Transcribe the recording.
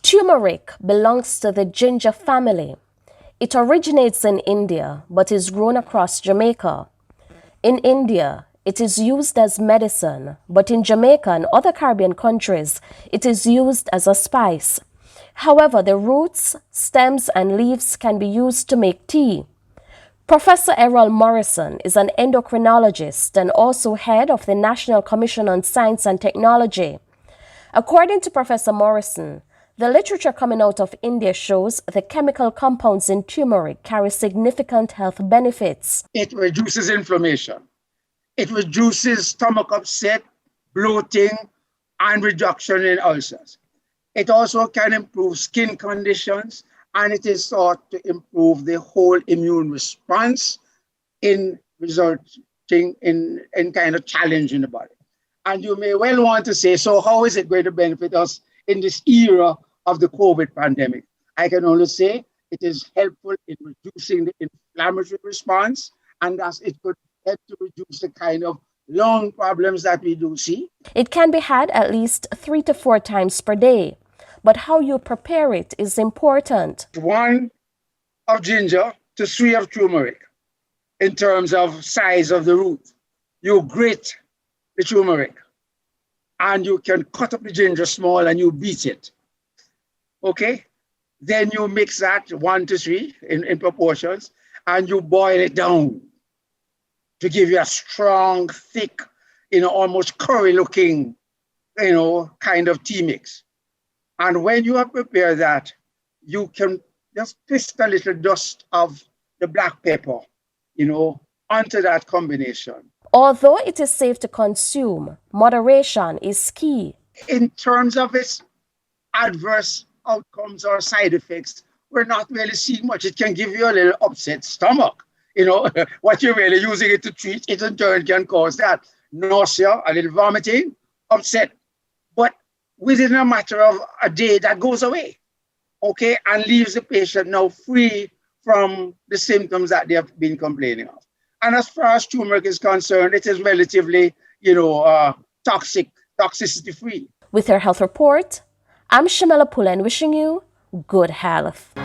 Turmeric belongs to the ginger family. It originates in India but is grown across Jamaica. In India, it is used as medicine, but in Jamaica and other Caribbean countries, it is used as a spice. However, the roots, stems, and leaves can be used to make tea. Professor Errol Morrison is an endocrinologist and also head of the National Commission on Science and Technology. According to Professor Morrison, the literature coming out of India shows the chemical compounds in turmeric carry significant health benefits. It reduces inflammation. It reduces stomach upset, bloating, and reduction in ulcers. It also can improve skin conditions, and it is thought to improve the whole immune response in resulting in kind of challenge in the body. And you may well want to say, so how is it going to benefit us in this era of the COVID pandemic? I can only say it is helpful in reducing the inflammatory response, and thus it could help to reduce the kind of lung problems that we do see. It can be had at least 3 to 4 times per day, but how you prepare it is important. 1 of ginger to 3 of turmeric in terms of size of the root. You grate the turmeric and you can cut up the ginger small and you beat it. Okay? Then you mix that 1 to 3 in proportions and you boil it down to give you a strong, thick, almost curry looking, kind of tea mix. And when you have prepared that, you can just twist a little dust of the black pepper, onto that combination. Although it is safe to consume, moderation is key. In terms of its adverse outcomes or side effects, we're not really seeing much. It can give you a little upset stomach. What you're really using it to treat, it in turn can cause that nausea, a little vomiting, upset. But within a matter of a day, that goes away, okay, and leaves the patient now free from the symptoms that they have been complaining of. And as far as turmeric is concerned, it is relatively, toxicity free. With your health report, I'm Shamela Pullen wishing you good health.